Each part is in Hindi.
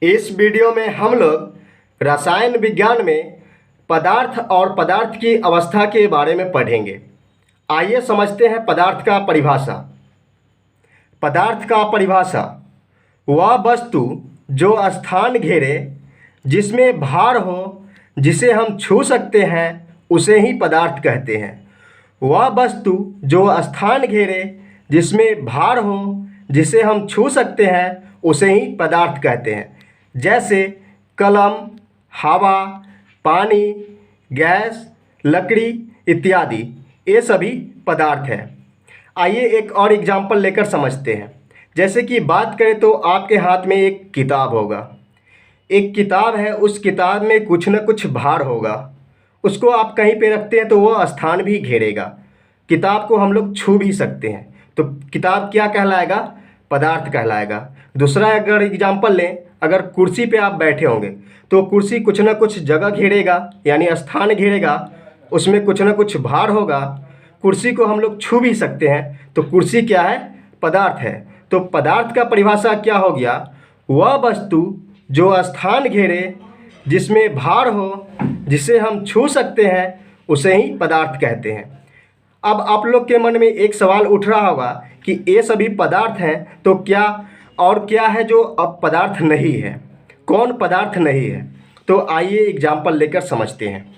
इस वीडियो में हम लोग रसायन विज्ञान में पदार्थ और पदार्थ की अवस्था के बारे में पढ़ेंगे। आइए समझते हैं पदार्थ का परिभाषा। पदार्थ का परिभाषा वह वस्तु जो स्थान घेरे, जिसमें भार हो, जिसे हम छू सकते हैं, उसे ही पदार्थ कहते हैं। वह वस्तु जो स्थान घेरे, जिसमें भार हो, जिसे हम छू सकते हैं, उसे ही पदार्थ कहते हैं। जैसे कलम, हवा, पानी, गैस, लकड़ी इत्यादि, ये सभी पदार्थ हैं। आइए एक और एग्जाम्पल लेकर समझते हैं। जैसे कि बात करें तो आपके हाथ में एक किताब होगा। एक किताब है, उस किताब में कुछ न कुछ भार होगा। उसको आप कहीं पे रखते हैं तो वह स्थान भी घेरेगा। किताब को हम लोग छू भी सकते हैं, तो किताब क्या कहलाएगा? पदार्थ कहलाएगा। दूसरा अगर एग्जाम्पल लें, अगर कुर्सी पे आप बैठे होंगे तो कुर्सी कुछ न कुछ जगह घेरेगा, यानी स्थान घेरेगा, उसमें कुछ न कुछ भार होगा। कुर्सी को हम लोग छू भी सकते हैं, तो कुर्सी क्या है? पदार्थ है। तो पदार्थ का परिभाषा क्या हो गया? वह वस्तु जो स्थान घेरे, जिसमें भार हो, जिसे हम छू सकते हैं, उसे ही पदार्थ कहते हैं। अब आप लोग के मन में एक सवाल उठ रहा होगा कि ये सभी पदार्थ हैं, तो क्या और क्या है जो अब पदार्थ नहीं है? कौन पदार्थ नहीं है? तो आइए एग्जाम्पल लेकर समझते हैं।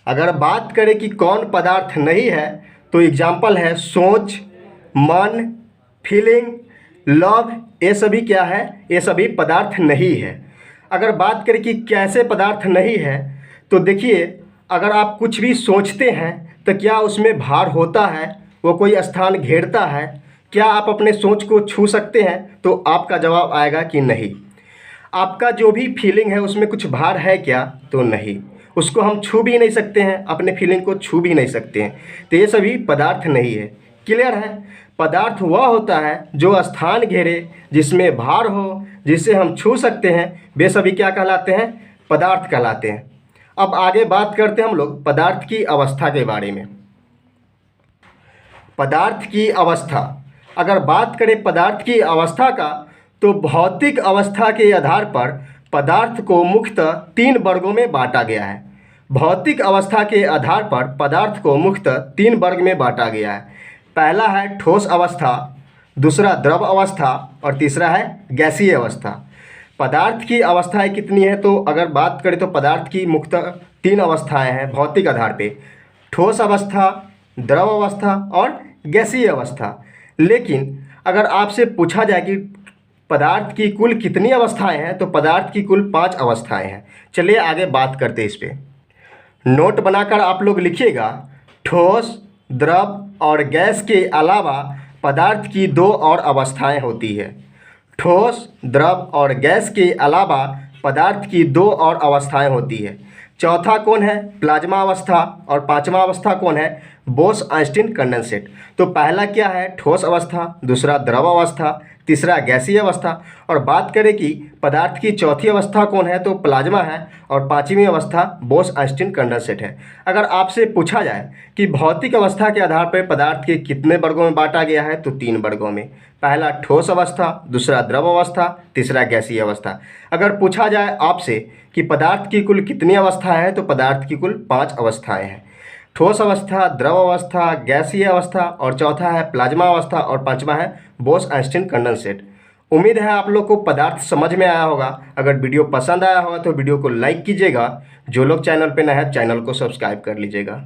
अगर बात करें कि कौन पदार्थ नहीं है, तो एग्जाम्पल है सोच, मन, फीलिंग, लव। ये सभी क्या है? ये सभी पदार्थ नहीं है। अगर बात करें कि कैसे पदार्थ नहीं है, तो देखिए, अगर आप कुछ भी सोचते हैं तो क्या उसमें भार होता है? वो कोई स्थान घेरता है? क्या आप अपने सोच को छू सकते हैं? तो आपका जवाब आएगा कि नहीं। आपका जो भी फीलिंग है उसमें कुछ भार है क्या? तो नहीं। उसको हम छू भी नहीं सकते हैं, अपने फीलिंग को छू भी नहीं सकते हैं। तो ये सभी पदार्थ नहीं है। क्लियर है? पदार्थ वह होता है जो स्थान घेरे, जिसमें भार हो, जिसे हम छू सकते हैं, वे सभी क्या कहलाते हैं? पदार्थ कहलाते हैं। अब आगे बात करते हैं हम लोग पदार्थ की अवस्था के बारे में। पदार्थ की अवस्था, अगर बात करें पदार्थ की अवस्था का, तो भौतिक अवस्था के आधार पर पदार्थ को मुख्यतः 3 वर्गों में बांटा गया है। भौतिक अवस्था के आधार पर पदार्थ को मुख्यतः 3 वर्ग में बांटा गया है। पहला है ठोस अवस्था, दूसरा द्रव अवस्था और तीसरा है गैसीय अवस्था। पदार्थ की अवस्थाएं कितनी है? तो अगर बात करें तो पदार्थ की मुख्यतः 3 अवस्थाएं हैं भौतिक आधार पे: ठोस अवस्था, द्रव अवस्था और गैसीय अवस्था। लेकिन अगर आपसे पूछा जाए कि पदार्थ की कुल कितनी अवस्थाएं हैं, तो पदार्थ की कुल 5 अवस्थाएं हैं। चलिए आगे बात करते हैं इस पे। नोट बनाकर आप लोग लिखिएगा, ठोस, द्रव और गैस के अलावा पदार्थ की 2 और अवस्थाएं होती है। ठोस, द्रव और गैस के अलावा पदार्थ की 2 और अवस्थाएं होती है। चौथा कौन है? प्लाज्मा अवस्था। और 5वां अवस्था कौन है? Bose-Einstein condensate. तो पहला क्या है? ठोस अवस्था, दूसरा द्रव अवस्था, तीसरा गैसीय अवस्था। और बात करें कि पदार्थ की चौथी अवस्था कौन है, तो प्लाज्मा है। और 5वीं अवस्था बोस-आइंस्टीन कंडेंसेट है। अगर आपसे पूछा जाए कि भौतिक अवस्था के आधार पर पदार्थ के कितने वर्गों में बांटा गया है, तो 3 वर्गों में। पहला ठोस अवस्था, दूसरा द्रव अवस्था, तीसरा गैसीय अवस्था। अगर पूछा जाए आपसे कि पदार्थ की कुल कितनी अवस्था है, तो पदार्थ की कुल 5 अवस्थाएं हैं। ठोस अवस्था, द्रव अवस्था, गैसीय अवस्था और चौथा है प्लाज्मा अवस्था और 5वां है बोस-आइंस्टीन कंडेंसेट। उम्मीद है आप लोग को पदार्थ समझ में आया होगा। अगर वीडियो पसंद आया होगा तो वीडियो को लाइक कीजिएगा। जो लोग चैनल पे नए हैं, चैनल को सब्सक्राइब कर लीजिएगा।